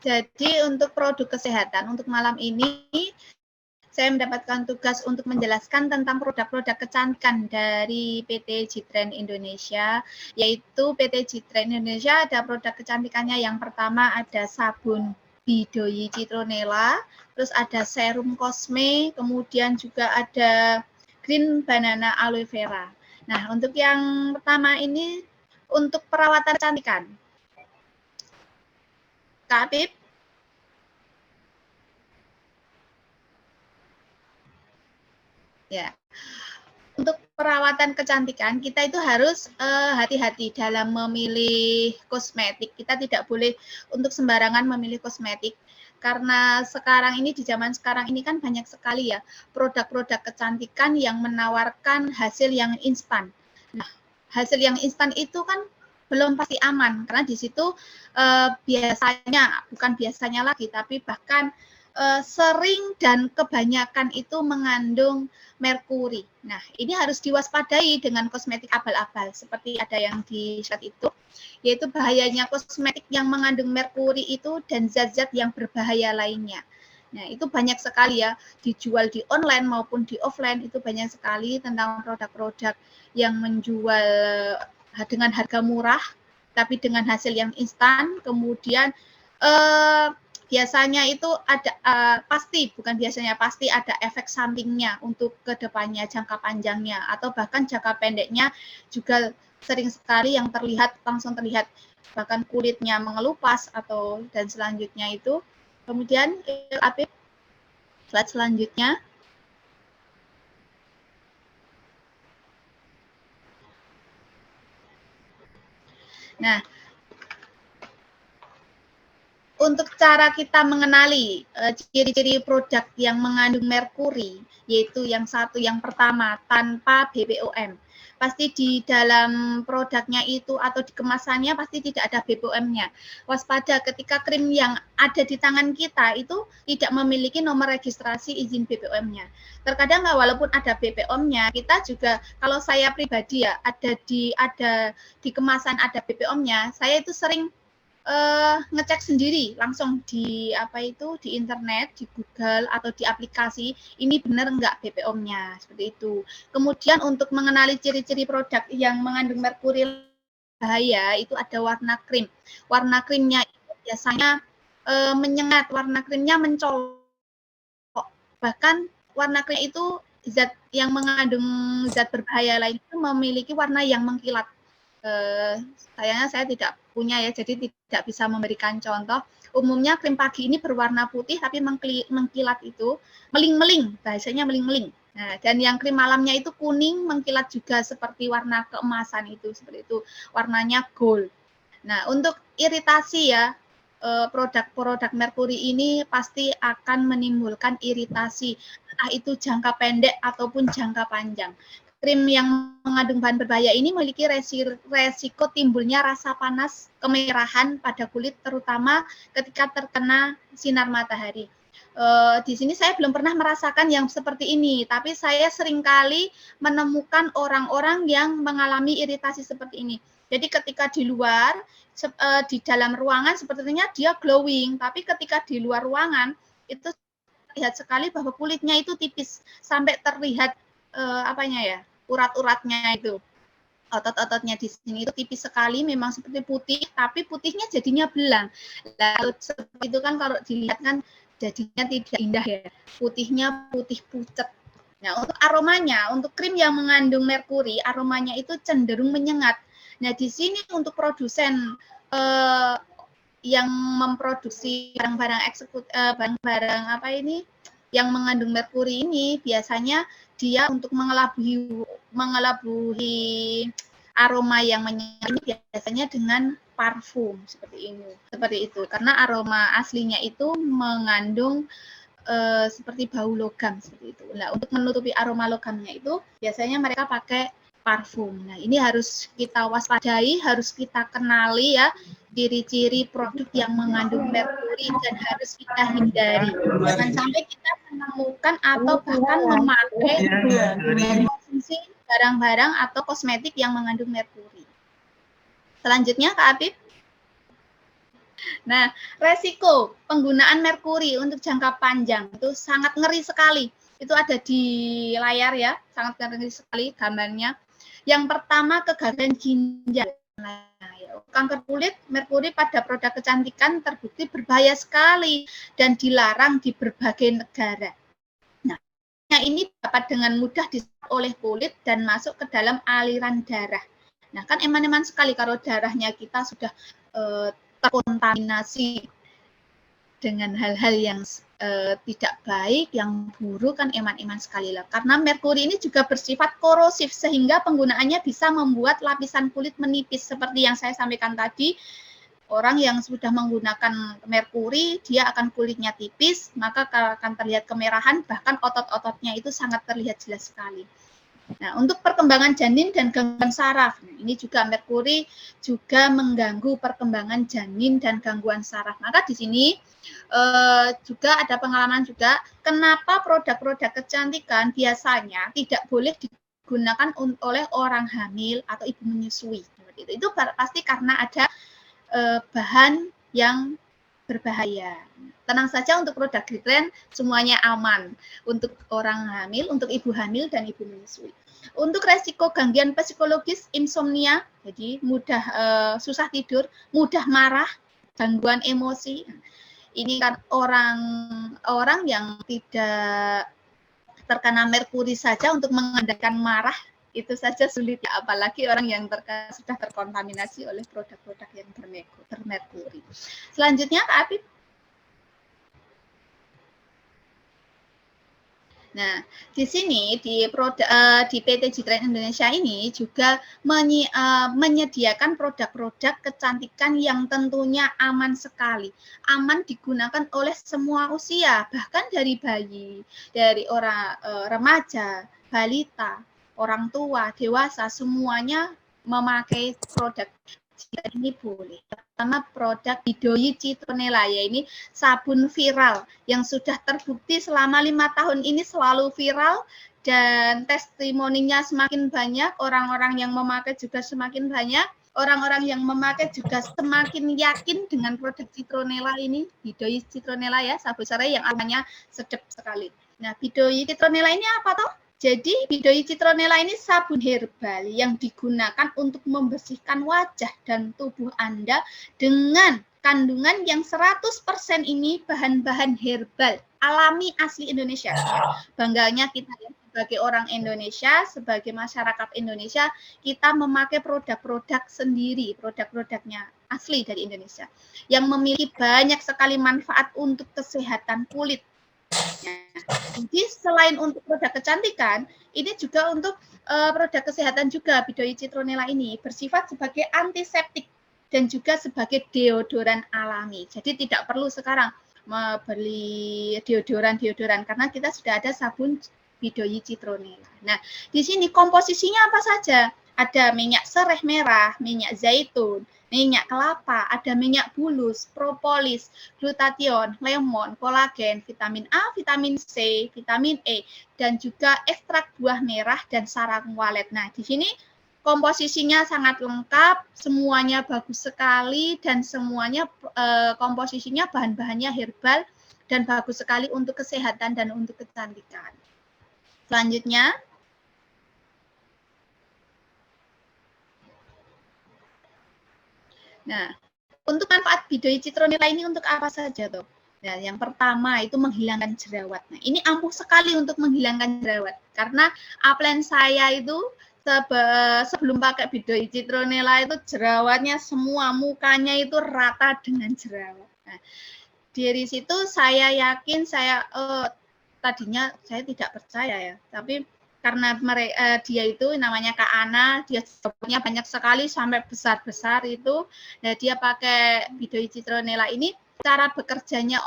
Jadi untuk produk kesehatan untuk malam ini saya mendapatkan tugas untuk menjelaskan tentang produk-produk kecantikan dari PT Jitren Indonesia, yaitu PT Jitren Indonesia ada produk kecantikannya. Yang pertama ada sabun Bidoyi Citronella, terus ada serum Cosme, kemudian juga ada Green Banana Aloe Vera. Nah, untuk yang pertama ini untuk perawatan kecantikan. Kak Apip? Ya. Untuk perawatan kecantikan, kita itu harus hati-hati dalam memilih kosmetik. Kita tidak boleh untuk sembarangan memilih kosmetik. Karena sekarang ini, di zaman sekarang ini kan banyak sekali ya produk-produk kecantikan yang menawarkan hasil yang instan. Nah, hasil yang instan itu kan belum pasti aman, karena di situ biasanya lagi, tapi bahkan sering dan kebanyakan itu mengandung merkuri. Nah, ini harus diwaspadai dengan kosmetik abal-abal seperti ada yang di slide itu, yaitu bahayanya kosmetik yang mengandung merkuri itu dan zat-zat yang berbahaya lainnya. Nah, itu banyak sekali ya, dijual di online maupun di offline, itu banyak sekali tentang produk-produk yang menjual dengan harga murah, tapi dengan hasil yang instan, kemudian biasanya itu ada pasti ada efek sampingnya untuk kedepannya, jangka panjangnya, atau bahkan jangka pendeknya juga sering sekali yang langsung terlihat, bahkan kulitnya mengelupas atau dan selanjutnya itu. Kemudian slide selanjutnya. Nah, untuk cara kita mengenali ciri-ciri produk yang mengandung merkuri, yaitu yang pertama, tanpa BPOM. Pasti di dalam produknya itu atau di kemasannya pasti tidak ada BPOM-nya. Waspada ketika krim yang ada di tangan kita itu tidak memiliki nomor registrasi izin BPOM-nya. Terkadang walaupun ada BPOM-nya, kita juga, kalau saya pribadi ya, ada di kemasan ada BPOM-nya, saya itu sering ngecek sendiri langsung di internet, di Google atau di aplikasi, ini benar enggak BPOM-nya, seperti itu. Kemudian untuk mengenali ciri-ciri produk yang mengandung merkuri bahaya itu ada warna krim. Warna krimnya itu biasanya menyengat, warna krimnya mencolok. Bahkan warna krim itu zat yang mengandung zat berbahaya lain itu memiliki warna yang mengkilat. Sayangnya saya tidak punya ya, jadi tidak bisa memberikan contoh. Umumnya krim pagi ini berwarna putih tapi mengkilat itu, meling-meling, bahasanya meling-meling. Nah, dan yang krim malamnya itu kuning mengkilat juga seperti warna keemasan itu, seperti itu, warnanya gold. Nah, untuk iritasi ya, produk-produk merkuri ini pasti akan menimbulkan iritasi, entah itu jangka pendek ataupun jangka panjang. Krim yang mengandung bahan berbahaya ini memiliki resiko timbulnya rasa panas, kemerahan pada kulit, terutama ketika terkena sinar matahari. Di sini saya belum pernah merasakan yang seperti ini, tapi saya seringkali menemukan orang-orang yang mengalami iritasi seperti ini. Jadi ketika di luar, di dalam ruangan sepertinya dia glowing, tapi ketika di luar ruangan itu terlihat sekali bahwa kulitnya itu tipis sampai terlihat urat-uratnya itu, otot-ototnya di sini itu tipis sekali, memang seperti putih, tapi putihnya jadinya belang. Lalu seperti itu kan kalau dilihat kan jadinya tidak indah ya, putihnya putih pucat. Nah, untuk aromanya, untuk krim yang mengandung merkuri, aromanya itu cenderung menyengat. Nah, di sini untuk produsen yang memproduksi barang-barang yang mengandung merkuri ini, biasanya dia untuk mengelabui aroma yang menyengat ini biasanya dengan parfum seperti itu, karena aroma aslinya itu mengandung seperti bau logam seperti itu. Nah, untuk menutupi aroma logamnya itu biasanya mereka pakai parfum. Nah, ini harus kita waspadai, harus kita kenali ya ciri-ciri produk yang mengandung merkuri dan harus kita hindari. Jangan sampai kita menemukan atau bahkan memakai konsumsi barang-barang atau kosmetik yang mengandung merkuri. Selanjutnya, Kak Apip. Nah, resiko penggunaan merkuri untuk jangka panjang itu sangat ngeri sekali. Itu ada di layar ya, sangat ngeri sekali gambarnya. Yang pertama, kegagalan ginjal. Nah, kanker kulit, merkuri pada produk kecantikan terbukti berbahaya sekali dan dilarang di berbagai negara. Nah, ini dapat dengan mudah diserap oleh kulit dan masuk ke dalam aliran darah. Nah, kan eman-eman sekali kalau darahnya kita sudah terkontaminasi dengan hal-hal yang tidak baik, yang buruk, kan eman-eman sekali lah. Karena merkuri ini juga bersifat korosif, sehingga penggunaannya bisa membuat lapisan kulit menipis. Seperti yang saya sampaikan tadi, orang yang sudah menggunakan merkuri, dia akan kulitnya tipis, maka akan terlihat kemerahan, bahkan otot-ototnya itu sangat terlihat jelas sekali. Nah, untuk perkembangan janin dan gangguan saraf, ini juga merkuri juga mengganggu perkembangan janin dan gangguan saraf. Maka di sini juga ada pengalaman juga, kenapa produk-produk kecantikan biasanya tidak boleh digunakan oleh orang hamil atau ibu menyusui. Itu pasti karena ada bahan yang berbahaya. Tenang saja, untuk produk Glycerin semuanya aman untuk orang hamil, untuk ibu hamil dan ibu menyusui. Untuk resiko gangguan psikologis, insomnia, jadi mudah susah tidur, mudah marah, gangguan emosi. Ini kan orang yang tidak terkena merkuri saja untuk mengendalikan marah itu saja sulit, ya, apalagi orang yang sudah terkontaminasi oleh produk-produk yang bermerkuri. Selanjutnya, Kak Apip. Nah, di sini di PT Glycerin Indonesia ini juga menyediakan produk-produk kecantikan yang tentunya aman sekali. Aman digunakan oleh semua usia, bahkan dari bayi, dari orang remaja, balita, orang tua, dewasa, semuanya memakai produk ini boleh. Pertama, produk Bidoi Citronella, ya ini sabun viral yang sudah terbukti selama 5 tahun ini selalu viral dan testimoninya semakin banyak, orang-orang yang memakai juga semakin banyak, orang-orang yang memakai juga semakin yakin dengan produk Citronella ini, Bidoi Citronella ya, sabun serai yang aromanya sedap sekali. Nah, Bidoi Citronella ini apa toh? Jadi, Bidoi Citronella ini sabun herbal yang digunakan untuk membersihkan wajah dan tubuh Anda dengan kandungan yang 100% ini bahan-bahan herbal, alami asli Indonesia. Bangganya kita ya, sebagai orang Indonesia, sebagai masyarakat Indonesia, kita memakai produk-produk sendiri, produk-produknya asli dari Indonesia, yang memiliki banyak sekali manfaat untuk kesehatan kulit. Jadi selain untuk produk kecantikan, ini juga untuk produk kesehatan juga. Bidoi Citronella ini bersifat sebagai antiseptik dan juga sebagai deodoran alami. Jadi tidak perlu sekarang membeli deodoran karena kita sudah ada sabun Bidoi Citronella. Nah, di sini komposisinya apa saja? Ada minyak serai merah, minyak zaitun, minyak kelapa, ada minyak bulus, propolis, glutathione, lemon, kolagen, vitamin A, vitamin C, vitamin E, dan juga ekstrak buah merah dan sarang walet. Nah, di sini komposisinya sangat lengkap, semuanya bagus sekali, dan semuanya komposisinya bahan-bahannya herbal dan bagus sekali untuk kesehatan dan untuk kecantikan. Selanjutnya, nah, untuk manfaat Bidoi Citronella ini untuk apa saja tuh? Nah, yang pertama itu menghilangkan jerawat. Nah, ini ampuh sekali untuk menghilangkan jerawat. Karena upline saya itu sebelum pakai Bidoi Citronella itu jerawatnya semua, mukanya itu rata dengan jerawat. Nah, dari situ saya yakin, tadinya saya tidak percaya ya, tapi karena dia itu namanya Kak Ana, dia jerawatnya banyak sekali sampai besar-besar itu. Nah, dia pakai Bidoi Citronella ini, cara bekerjanya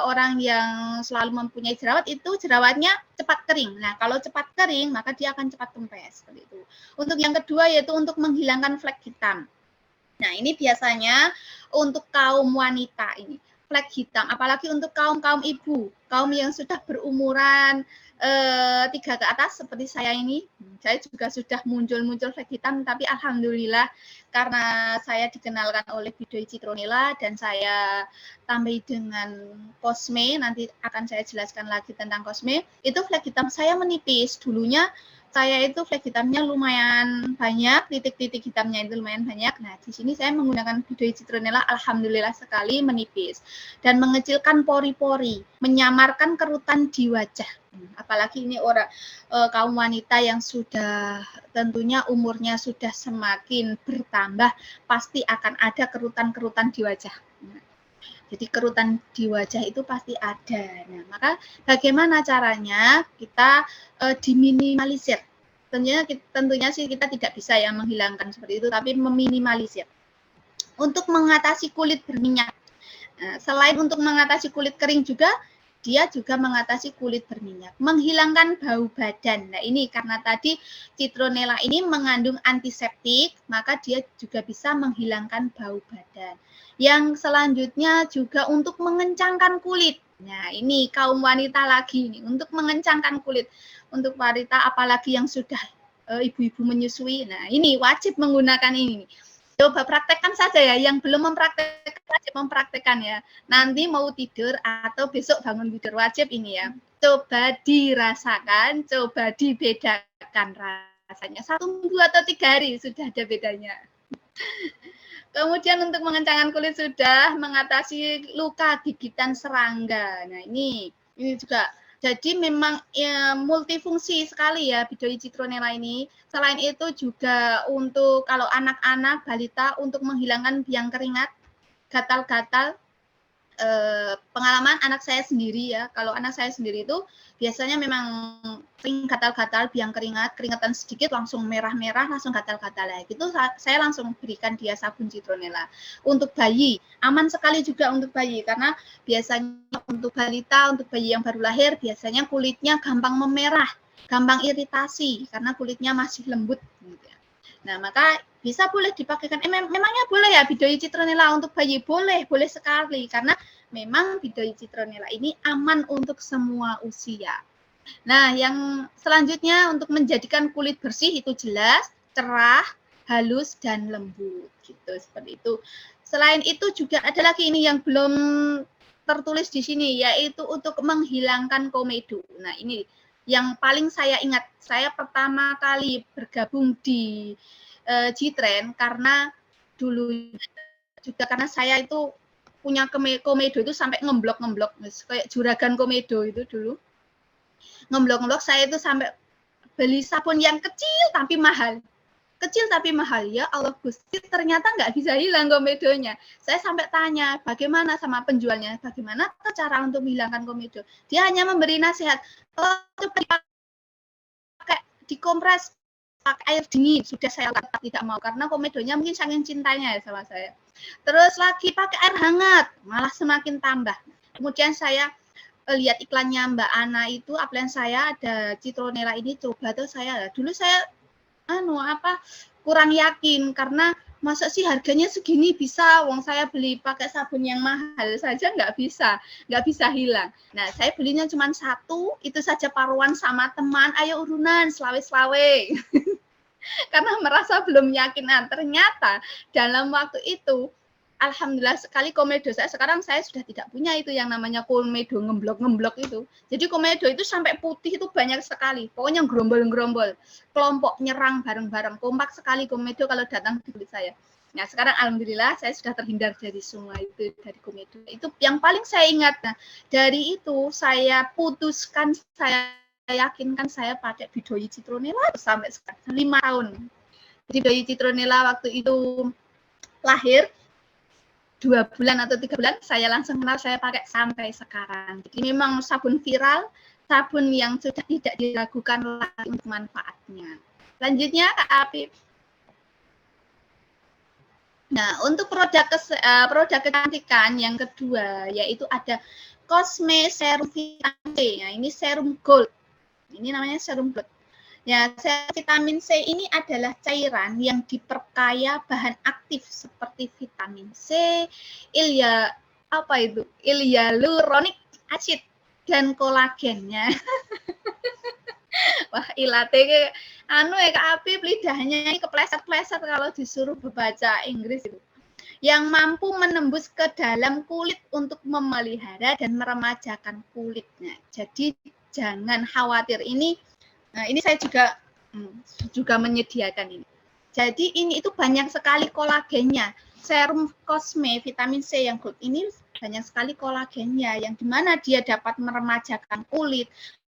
orang yang selalu mempunyai jerawat itu jerawatnya cepat kering. Nah, kalau cepat kering maka dia akan cepat kempes seperti itu. Untuk yang kedua yaitu untuk menghilangkan flek hitam. Nah, ini biasanya untuk kaum wanita ini flek hitam, apalagi untuk kaum ibu, kaum yang sudah berumuran 3 ke atas seperti saya ini. Saya juga sudah muncul flek hitam, tapi alhamdulillah karena saya dikenalkan oleh Bidoi Citronella dan saya tambahi dengan Cosme, nanti akan saya jelaskan lagi tentang Cosme, itu flek hitam saya menipis. Dulunya saya itu flek hitamnya lumayan banyak, titik-titik hitamnya itu lumayan banyak. Nah, di sini saya menggunakan Bidoi Citronella, alhamdulillah sekali menipis dan mengecilkan pori-pori, menyamarkan kerutan di wajah. Apalagi ini orang kaum wanita yang sudah tentunya umurnya sudah semakin bertambah, pasti akan ada kerutan-kerutan di wajah. Jadi kerutan di wajah itu pasti ada. Nah, maka bagaimana caranya kita diminimalisir? Tentunya sih kita tidak bisa ya menghilangkan seperti itu, tapi meminimalisir. Untuk mengatasi kulit berminyak. Nah, selain untuk mengatasi kulit kering juga, dia juga mengatasi kulit berminyak, menghilangkan bau badan. Nah, ini karena tadi Citronella ini mengandung antiseptik, maka dia juga bisa menghilangkan bau badan. Yang selanjutnya juga untuk mengencangkan kulit. Nah, ini kaum wanita lagi nih, untuk mengencangkan kulit. Untuk wanita apalagi yang sudah ibu-ibu menyusui. Nah, ini wajib menggunakan ini. Coba praktekkan saja ya, yang belum mempraktekkan wajib mempraktekkan ya. Nanti mau tidur atau besok bangun tidur wajib ini ya. Coba dirasakan, coba dibedakan rasanya. 1 minggu atau 3 hari sudah ada bedanya. Kemudian untuk mengencangkan kulit sudah, mengatasi luka gigitan serangga. Nah, ini juga. Jadi memang ya, multifungsi sekali ya Bidoi Citronella ini. Selain itu juga untuk kalau anak-anak, balita untuk menghilangkan biang keringat, gatal-gatal. Pengalaman anak saya sendiri ya, kalau anak saya sendiri itu biasanya memang sering gatal-gatal, biang keringat, keringatan sedikit langsung merah-merah, langsung gatal-gatal ya. Gitu saya langsung berikan dia sabun Citronella. Untuk bayi, aman sekali juga untuk bayi karena biasanya untuk balita, untuk bayi yang baru lahir biasanya kulitnya gampang memerah, gampang iritasi karena kulitnya masih lembut gitu ya. Nah, maka bisa boleh dipakaikan. Memangnya boleh ya Bidoi Citronella untuk bayi? Boleh sekali karena memang Bidoi Citronella ini aman untuk semua usia. Nah, yang selanjutnya untuk menjadikan kulit bersih itu jelas, cerah, halus dan lembut gitu, seperti itu. Selain itu juga ada lagi ini yang belum tertulis di sini, yaitu untuk menghilangkan komedo. Nah, ini yang paling saya ingat, saya pertama kali bergabung di G-Trend karena dulu juga karena saya itu punya komedo itu sampai ngemblok kayak juragan komedo itu dulu. Ngemblok saya itu sampai beli sabun yang kecil tapi mahal. Kecil tapi mahal, ya Allah Gusti, ternyata nggak bisa hilang komedonya. Saya sampai tanya bagaimana sama penjualnya, bagaimana cara untuk menghilangkan komedo. Dia hanya memberi nasihat, coba pakai dikompres pakai air dingin. Sudah saya tetap tidak mau karena komedonya mungkin saking cintanya ya sama saya. Terus lagi pakai air hangat, malah semakin tambah. Kemudian saya lihat iklannya Mbak Ana itu, upline saya ada Citronella ini, coba tuh saya. Dulu saya kurang yakin karena masa sih harganya segini bisa, wong saya beli pakai sabun yang mahal saja nggak bisa hilang. Nah, saya belinya cuma 1, itu saja paruan sama teman, ayo urunan selawe-selawe. Karena merasa belum yakin. Nah, ternyata dalam waktu itu alhamdulillah sekali komedo sekarang saya sudah tidak punya itu yang namanya komedo ngemblok itu. Jadi komedo itu sampai putih itu banyak sekali. Pokoknya gerombol-gerombol. Kelompok nyerang bareng-bareng. Kompak sekali komedo kalau datang di kulit saya. Nah, sekarang alhamdulillah saya sudah terhindar dari semua itu, dari komedo. Itu yang paling saya ingat. Nah, dari itu saya putuskan, saya yakinkan saya pakai Bidoi Citronella sampai sekarang 5 tahun. Bidoi Citronella waktu itu lahir 2 bulan atau 3 bulan, saya langsung kenal, saya pakai sampai sekarang. Jadi memang sabun viral, sabun yang sudah tidak diragukan lagi untuk manfaatnya. Selanjutnya, Kak Apip. Nah, untuk produk kecantikan yang kedua, yaitu ada Cosme Serum Vitamin C. Nah, ini serum gold. Ini namanya serum gold. Ya, vitamin C ini adalah cairan yang diperkaya bahan aktif seperti vitamin C, hyaluronic acid. dan kolagennya. Wah, ilate ke anu ya Kak Apip, lidahnya ini kepleset-pleset kalau disuruh baca Inggris itu. Yang mampu menembus ke dalam kulit untuk memelihara dan meremajakan kulitnya. Jadi jangan khawatir ini. Nah, ini saya juga menyediakan ini. Jadi ini itu banyak sekali kolagennya. Serum Cosme vitamin C yang good ini banyak sekali kolagennya yang dimana dia dapat meremajakan kulit,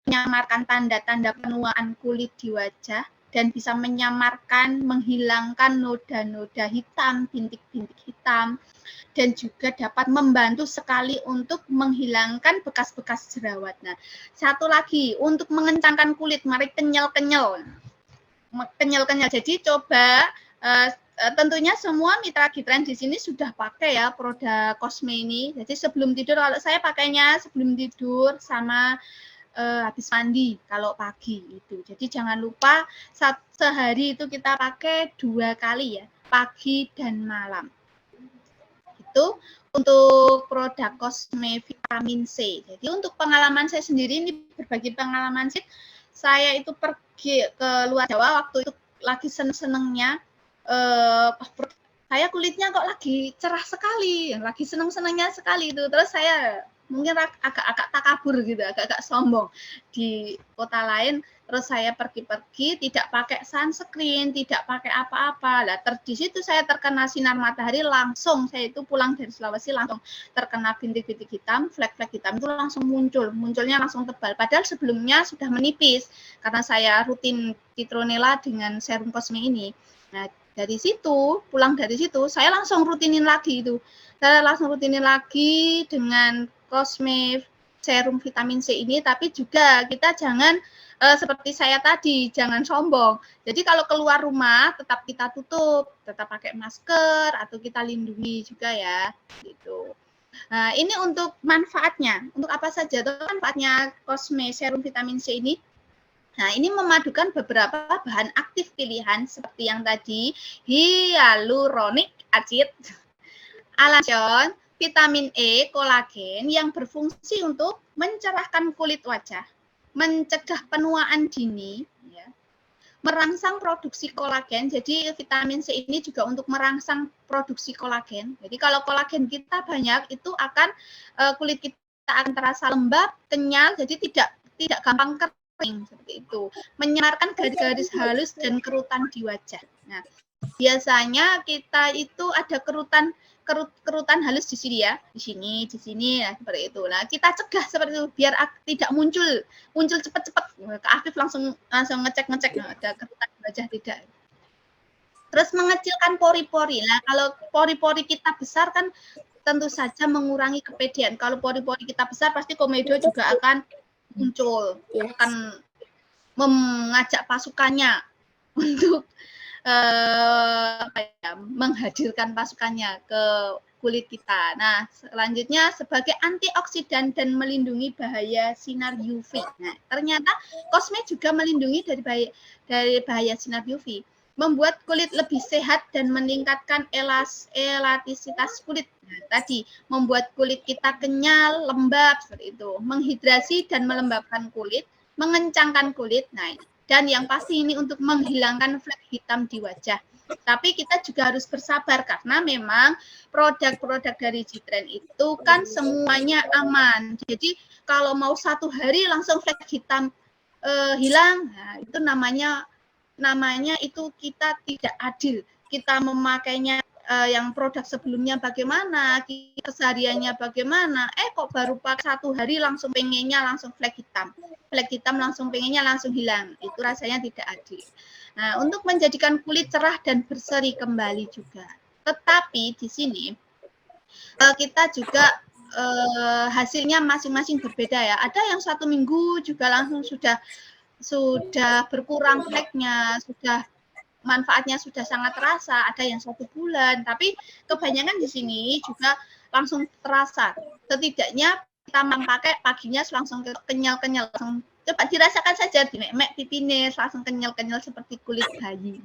menyamarkan tanda-tanda penuaan kulit di wajah, dan bisa menyamarkan, menghilangkan noda-noda hitam, bintik-bintik hitam, dan juga dapat membantu sekali untuk menghilangkan bekas-bekas jerawat. Nah, satu lagi, untuk mengencangkan kulit, mari kenyal-kenyal. Kenyal-kenyal. Jadi coba tentunya semua mitra Gitren di sini sudah pakai ya produk Cosme ini. Jadi sebelum tidur, kalau saya pakainya sebelum tidur sama habis mandi kalau pagi itu. Jadi jangan lupa sehari itu kita pakai 2 kali ya, pagi dan malam. Itu untuk produk Cosme vitamin C. Jadi untuk pengalaman saya sendiri ini berbagi pengalaman sih. Saya itu pergi ke luar Jawa waktu itu lagi seneng-senengnya saya kulitnya kok lagi cerah sekali, lagi seneng-senengnya sekali itu. Terus saya mungkin agak takabur gitu, agak sombong di kota lain. Terus saya pergi-pergi tidak pakai sunscreen, tidak pakai apa-apa. Lah di situ saya terkena sinar matahari langsung. Saya itu pulang dari Sulawesi langsung terkena bintik-bintik hitam, flek-flek hitam itu langsung munculnya langsung tebal. Padahal sebelumnya sudah menipis karena saya rutin citronella dengan serum Cosme ini. Nah, dari situ, pulang dari situ, saya langsung rutinin lagi itu. Saya langsung rutinin lagi dengan Cosme serum vitamin C ini, tapi juga kita jangan seperti saya tadi, jangan sombong. Jadi kalau keluar rumah tetap kita tutup, tetap pakai masker atau kita lindungi juga ya, gitu. Nah, ini untuk manfaatnya. Untuk apa saja manfaatnya Cosme serum vitamin C ini? Nah, ini memadukan beberapa bahan aktif pilihan seperti yang tadi, hyaluronic acid, alasion, vitamin E, kolagen yang berfungsi untuk mencerahkan kulit wajah, mencegah penuaan dini, ya, merangsang produksi kolagen. Jadi vitamin C ini juga untuk merangsang produksi kolagen. Jadi kalau kolagen kita banyak, itu akan kulit kita akan terasa lembab, kenyal, jadi tidak gampang kering seperti itu. Menyamarkan garis-garis halus dan kerutan di wajah. Nah, biasanya kita itu ada kerutan halus di sini ya, di sini ya, seperti itu. Nah, kita cegah seperti itu biar tidak muncul cepat-cepat. Ke Afif langsung ngecek ada kerutan di wajah tidak. Terus mengecilkan pori-pori. Nah, kalau pori-pori kita besar kan tentu saja mengurangi kepedean. Kalau pori-pori kita besar pasti komedo juga akan muncul, akan mengajak pasukannya untuk menghadirkan pasukannya ke kulit kita. Nah, selanjutnya sebagai antioksidan dan melindungi bahaya sinar UV. Nah, ternyata Cosme juga melindungi dari bahaya sinar UV, membuat kulit lebih sehat dan meningkatkan elastisitas kulit. Nah, tadi membuat kulit kita kenyal, lembab seperti itu, menghidrasi dan melembabkan kulit, mengencangkan kulit. Nah, dan yang pasti ini untuk menghilangkan flek hitam di wajah. Tapi kita juga harus bersabar karena memang produk-produk dari Gitren itu kan semuanya aman. Jadi kalau mau 1 hari langsung flek hitam hilang, nah, itu namanya itu kita tidak adil. Kita memakainya yang produk sebelumnya bagaimana, kesehariannya bagaimana, kok baru pakai 1 hari langsung pengennya langsung flek hitam langsung pengennya langsung hilang, itu rasanya tidak adil. Nah, untuk menjadikan kulit cerah dan berseri kembali juga. Tetapi di sini kita juga hasilnya masing-masing berbeda ya. Ada yang 1 minggu juga langsung sudah berkurang fleknya, manfaatnya sudah sangat terasa, ada yang 1 bulan, tapi kebanyakan di sini juga langsung terasa. Setidaknya kita memakai paginya langsung kenyal-kenyal, langsung coba dirasakan saja di mek pipine langsung kenyal-kenyal seperti kulit bayi.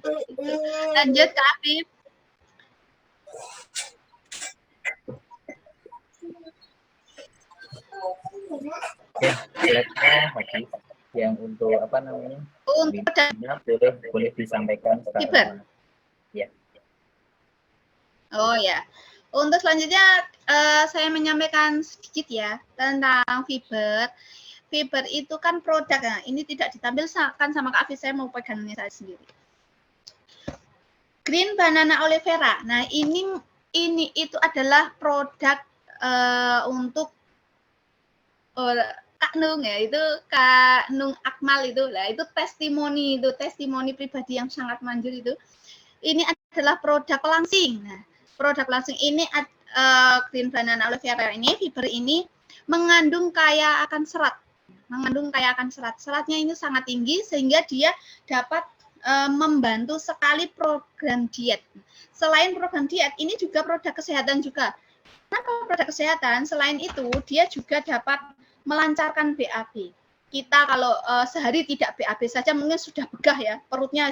Lanjut Kak Afif. Oke, slide-nya habis. Yang untuk apa namanya? Untuk boleh disampaikan fiber. Ya. Oh ya. Untuk selanjutnya saya menyampaikan sedikit ya tentang fiber. Fiber itu kan produk. Nah, ini tidak ditampilkan sama Kak Afif, saya mau pegangnya saya sendiri. Green Banana Aloe Vera. Nah, ini itu adalah produk untuk Kak Nung ya, itu Kak Nung Akmal itu lah, itu testimoni pribadi yang sangat manjur itu. Ini adalah produk langsing. Nah, produk langsing ini Green Banana Aloe Vera ini, fiber ini mengandung kaya akan serat. Seratnya ini sangat tinggi sehingga dia dapat membantu sekali program diet. Selain program diet, ini juga produk kesehatan juga. Kenapa produk kesehatan? Selain itu, dia juga dapat melancarkan BAB. Kita kalau sehari tidak BAB saja mungkin sudah begah ya, perutnya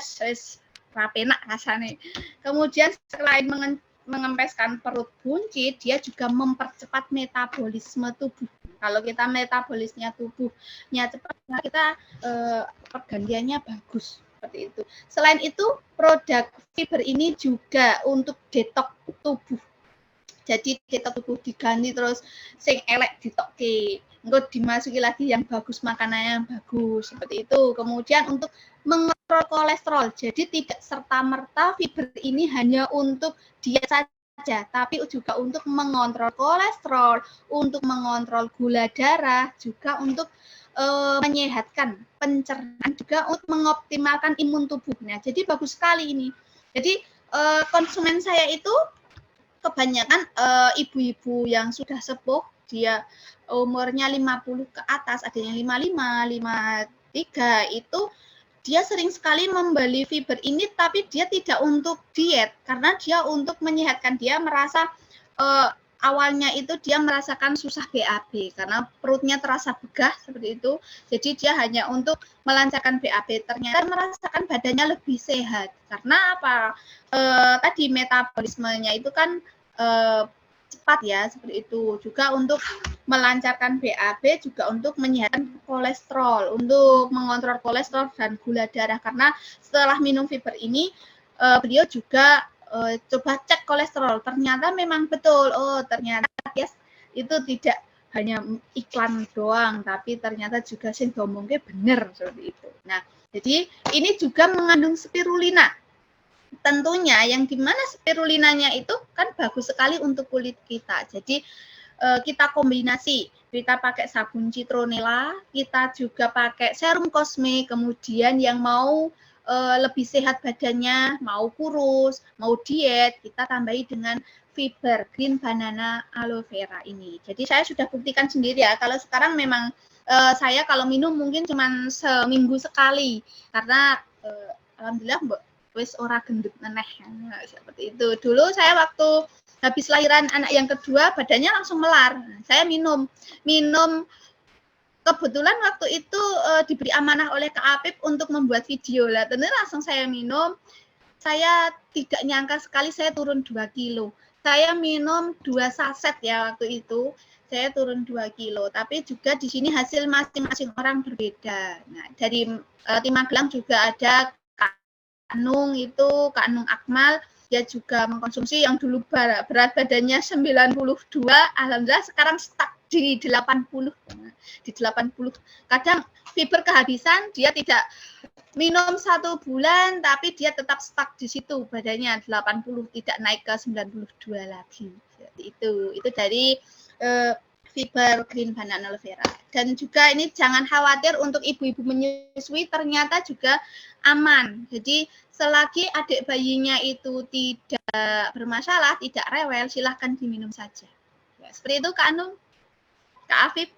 rapenak rasanya. Kemudian selain mengempeskan perut buncit, dia juga mempercepat metabolisme tubuh. Kalau kita metabolisme tubuhnya cepat, kita pergantiannya bagus seperti itu. Selain itu, produk fiber ini juga untuk detox tubuh. Jadi detox tubuh diganti terus sing elek ditokke. Engko dimasuki lagi yang bagus, makanan yang bagus seperti itu. Kemudian untuk mengontrol kolesterol. Jadi tidak serta-merta fiber ini hanya untuk diet saja, tapi juga untuk mengontrol kolesterol, untuk mengontrol gula darah, juga untuk menyehatkan pencernaan, juga untuk mengoptimalkan imun tubuhnya. Jadi bagus sekali ini. Jadi konsumen saya itu kebanyakan ibu-ibu yang sudah sepuh, dia umurnya 50 ke atas, ada yang 55, 53, itu dia sering sekali membeli fiber ini, tapi dia tidak untuk diet, karena dia untuk menyehatkan. Dia merasa awalnya itu dia merasakan susah BAB karena perutnya terasa begah seperti itu. Jadi dia hanya untuk melancarkan BAB. Ternyata merasakan badannya lebih sehat. Karena apa? Tadi metabolismenya itu kan cepat ya seperti itu. Juga untuk melancarkan BAB, juga untuk menyehatkan kolesterol, untuk mengontrol kolesterol dan gula darah. Karena setelah minum fiber ini beliau juga coba cek kolesterol, ternyata memang betul. Oh, ternyata yes, itu tidak hanya iklan doang, tapi ternyata juga sing ngomongnya benar seperti itu. Nah, jadi ini juga mengandung spirulina. Tentunya yang dimana spirulinanya itu kan bagus sekali untuk kulit kita. Jadi kita kombinasi, kita pakai sabun citronella, kita juga pakai serum Cosme, kemudian yang mau lebih sehat badannya, mau kurus, mau diet, kita tambahi dengan fiber Green Banana Aloe Vera ini. Jadi saya sudah buktikan sendiri ya, kalau sekarang memang saya kalau minum mungkin cuma seminggu sekali, karena alhamdulillah wis ora gendut meneh seperti itu. Dulu saya waktu habis lahiran anak yang kedua badannya langsung melar. Saya minum kebetulan waktu itu diberi amanah oleh Kak Apip untuk membuat video lah. Tentu langsung saya minum. Saya tidak nyangka sekali saya turun 2 kilo. Saya minum 2 saset ya waktu itu. Saya turun 2 kilo. Tapi juga di sini hasil masing-masing orang berbeda. Nah, dari tim Magelang juga ada Kak Nung itu, Kak Nung Akmal. Dia juga mengkonsumsi yang dulu berat badannya 92, alhamdulillah sekarang stuck di 80. Di 80. Kadang fiber kehabisan, dia tidak minum 1 bulan, tapi dia tetap stuck di situ badannya 80, tidak naik ke 92 lagi. Jadi itu dari fiber Green Banana Aloe Vera. Dan juga ini jangan khawatir untuk ibu-ibu menyusui, ternyata juga aman. Jadi selagi adik bayinya itu tidak bermasalah, tidak rewel, silahkan diminum saja. Ya, seperti itu Kak Anung, Kak Afif.